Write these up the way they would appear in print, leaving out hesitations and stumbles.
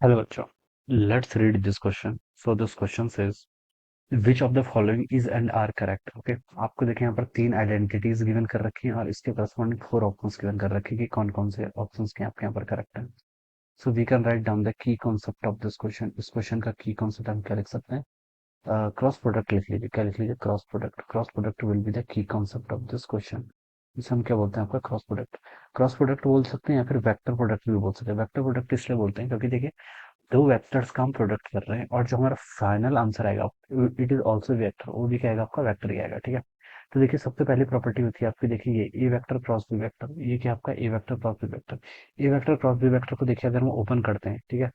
Hello बच्चों, let's read this question. So this question says which of the following is and are correct. Okay, आपको देखें यहाँ पर तीन आइडेंटिटीज गिवन कर रखी हैं और इसके करस्पॉन्डिंग फोर ऑप्शंस गिवन कर रखे हैं कि कौन कौन से ऑप्शंस के आपके यहाँ पर करेक्ट है. So we can write down the key concept of this question. इस क्वेश्चन का की कॉन्सेप्ट हम क्या लिख सकते हैं? क्रॉस प्रोडक्ट लिख लीजिए. क्या लिख लीजिए? Cross product will be the key concept of this question. इसे हम क्या बोलते हैं? आपका क्रॉस प्रोडक्ट बोल सकते हैं या फिर वेक्टर प्रोडक्ट भी बोल सकते हैं. वेक्टर प्रोडक्ट इसलिए बोलते हैं क्योंकि देखिए दो वेक्टर्स का हम प्रोडक्ट कर रहे हैं और जो हमारा फाइनल आंसर आएगा इट इज ऑल्सो वेक्टर. वो भी क्या आएगा? आपका वेक्टर ही आएगा. ठीक है. तो देखिए सबसे पहली प्रॉपर्टी होती है आपकी. देखिए ये ए वेक्टर क्रॉस बी वेक्टर. ये क्या आपका? A vector cross B vector. A vector cross B vector को देखिए अगर हम ओपन करते हैं. ठीक है.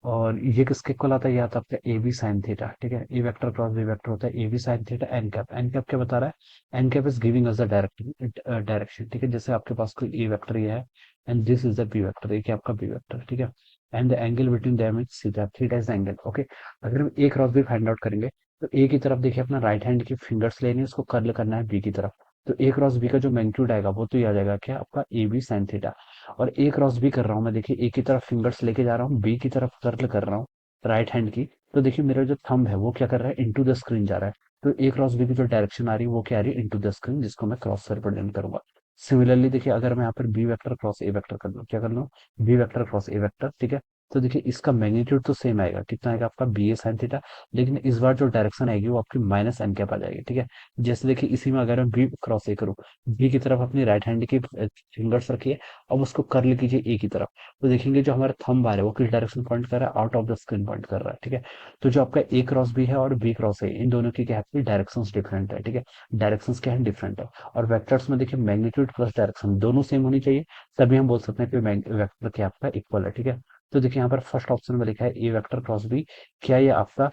और ये किसके इक्वल आता है? ये आता है आपका ए बी साइन थीटा. ठीक है. A vector cross B vector होता है A B sine theta n cap. N cap क्या बता रहा है? N cap is giving us the direction. ठीक है. जैसे आपके पास कोई ए वेक्टर ये है and this is the B vector. ये क्या आपका बी वेक्टर. ठीक है. And the angle between them is theta. Theta is angle. Okay. अगर हम A cross B find out करेंगे तो ए की तरफ देखिए अपना राइट हैंड की फिंगर्स लेनी है, उसको कर्ल करना है बी की तरफ. तो ए क्रॉस बी का जो मैग्नीट्यूड आएगा वो तो ये आ जाएगा क्या? आपका ए बी साइन थीटा. और ए क्रॉस बी कर रहा हूँ मैं. देखिए ए की तरफ फिंगर्स लेके जा रहा हूँ, बी की तरफ कर्ल कर रहा हूँ राइट हैंड की. तो देखिए मेरा जो थंब है वो क्या कर रहा है? इनटू द स्क्रीन जा रहा है. तो ए क्रॉस बी की जो डायरेक्शन आ रही है वो क्या आ रही है? इनटू द स्क्रीन, जिसको मैं क्रॉस से रिप्रेजेंट करूंगा. सिमिलरली देखिए अगर मैं यहाँ पर B vector cross A vector कर लूँ, क्या कर लूँ? B vector cross A vector. ठीक है. तो देखिए इसका मैग्नीट्यूड तो सेम आएगा. कितना आएगा? आपका बी ए साइन थीटा. लेकिन इस बार जो डायरेक्शन आएगी वो आपकी माइनस एन कैप आ जाएगी. ठीक है. जैसे देखिए इसी में अगर मैं बी क्रॉस ए करूँ, बी की तरफ अपनी राइट हैंड की फिंगर्स रखिए. अब उसको कर्ल कीजिए ए की तरफ. तो देखेंगे जो हमारा थंब आ रहा है वो किस डायरेक्शन पॉइंट कर रहा है? Out of the screen point कर रहा है. ठीक है. तो जो आपका ए क्रॉस बी है और बी क्रॉस ए, इन दोनों की क्या है? डायरेक्शन डिफरेंट है. ठीक है. डायरेक्शन क्या है? डिफरेंट है. और वेक्टर्स में देखिए मैग्नीट्यूड प्लस डायरेक्शन दोनों सेम होनी चाहिए, तभी हम बोल सकते हैं कि वेक्टर क्या आपका इक्वल है. ठीक है. तो देखिए यहाँ पर फर्स्ट ऑप्शन में लिखा है ए वेक्टर क्रॉस बी. क्या ये आपका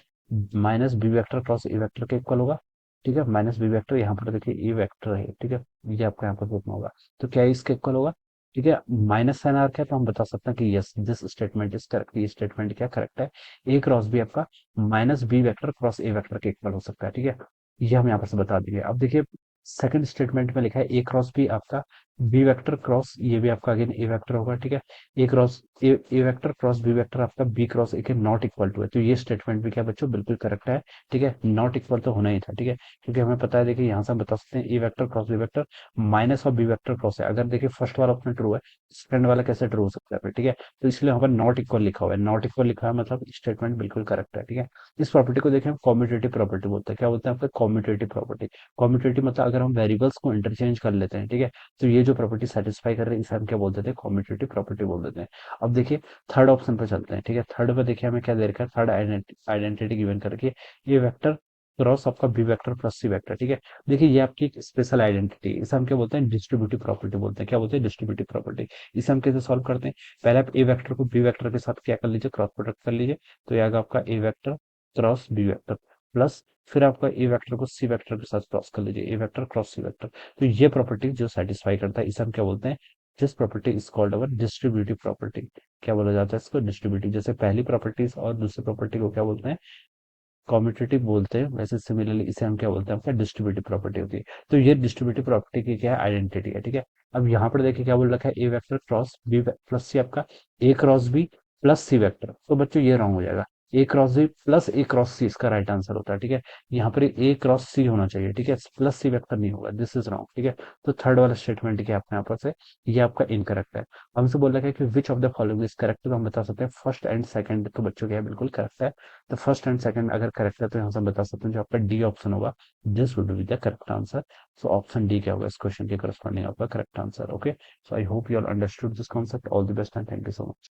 minus B vector cross A vector के इक्वल होगा? ठीक है. माइनस बी वेक्टर यहाँ पर देखिए ए वेक्टर है. ठीक है. ये आपका यहाँ पर कितना होगा? तो क्या ये इसके इक्वल होगा? ठीक है. माइनस साइन आर क्या, तो हम बता सकते हैं कि yes this statement is correct. ये स्टेटमेंट क्या करेक्ट है? ए क्रॉस बी आपका minus B vector cross A vector के इक्वल हो सकता है. ठीक है. ये हम यहाँ पर से बता देंगे. अब देखिए सेकंड स्टेटमेंट में लिखा है ए क्रॉस बी आपका बी वेक्टर क्रॉस, ये भी आपका अगेन ए वेक्टर होगा. ठीक है. A cross A vector cross B vector आपका बी क्रॉस ए के नॉट इक्वल टू है. तो ये स्टेटमेंट भी क्या बच्चों बिल्कुल करेक्ट है. ठीक है. नॉट इक्वल तो होना ही था. ठीक है. क्योंकि हमें पता है देखिए यहाँ से हम बता सकते हैं A vector cross B vector minus और बी वेक्टर क्रॉस है. अगर देखिए फर्स्ट वाला ऑप्शन ट्रू है, सेकंड वाला कैसे ट्रू हो सकता है फिर? ठीक है. तो इसलिए यहाँ पर नॉट इक्वल लिखा हुआ है. नॉट इक्वल लिखा है मतलब स्टेटमेंट बिल्कुल करेक्ट है. ठीक है. इस प्रॉपर्टी को देखें हम कॉम्यूटेटिव प्रॉपर्टी बोलते हैं. क्या बोलते हैं? आपका कॉम्यूटेटिव प्रॉपर्टी. कॉम्यूटेटिव मतलब अगर हम वेरिएबल्स को इंटरचेंज कर लेते हैं. ठीक है. तो ये जो प्रॉपर्टी सेटिस्फाई कर रही है इसे हम क्या बोल देते हैं? कॉम्यूटेटिव प्रॉपर्टी बोल देते हैं. अब देखिए थर्ड ऑप्शन पे चलते हैं. ठीक है. थर्ड पे देखिए हमें क्या दे रखा है? थर्ड आइडेंटिटी गिवन कर रखी है. ये वेक्टर क्रॉस आपका B vector plus C vector. ठीक है. देखिए ये आपकी एक स्पेशल आइडेंटिटी है. इसे हम क्या बोलते हैं? डिस्ट्रीब्यूटिव प्रॉपर्टी बोलते हैं. क्या बोलते हैं? Distributive property. इसे हम कैसे सॉल्व करते हैं? पहले आप ए वेक्टर को बी वेक्टर के साथ क्या कर लीजिए? क्रॉस प्रोडक्ट कर लीजिए. तो ये आएगा आपका A vector cross B vector plus फिर आपका ए वेक्टर को सी वेक्टर के साथ क्रॉस कर लीजिए. ए वेक्टर क्रॉस सी वेक्टर. तो ये प्रॉपर्टी जो सेटिस्फाई करता है इसे हम क्या बोलते हैं? This property is called our distributive property. क्या बोला जाता है इसको? डिस्ट्रीब्यूटिव. जैसे पहली प्रॉपर्टीज और दूसरी प्रॉपर्टी को क्या बोलते हैं? कॉम्यूटेटिव बोलते हैं. वैसे सिमिलरली इसे हम क्या बोलते हैं? आपका डिस्ट्रीब्यूटिव प्रॉपर्टी होती है. तो ये डिस्ट्रीब्यूटिव प्रॉपर्टी की क्या है? आइडेंटिटी है. ठीक है. अब यहाँ पर देखिए क्या बोल रखा है? A vector cross B plus सी आपका ए cross B plus C vector. तो बच्चों ये रॉन्ग हो जाएगा. ए क्रॉस बी प्लस ए क्रॉस सी इसका राइट आंसर होता है. ठीक है. यहाँ पर ए क्रॉस सी होना चाहिए. ठीक है. प्लस सी वेक्टर नहीं होगा. This is wrong. ठीक है. तो थर्ड वाला स्टेटमेंट क्या आपके यहाँ पर से ये आपका इनकरेक्ट है. हमसे बोल रखा है कि which of the following is correct. तो हम बता सकते हैं फर्स्ट एंड सेकंड तो बच्चों क्या है? बिल्कुल करेक्ट है. तो फर्स्ट एंड सेकंड अगर करेक्ट है तो यहाँ से हम बता सकते हैं जो आपका डी ऑप्शन होगा this would be the correct answer. So option D क्या होगा इस क्वेश्चन के करस्पॉन्डिंग आपका correct answer. Okay. So I hope you all understood this concept. All the best and thank you so much.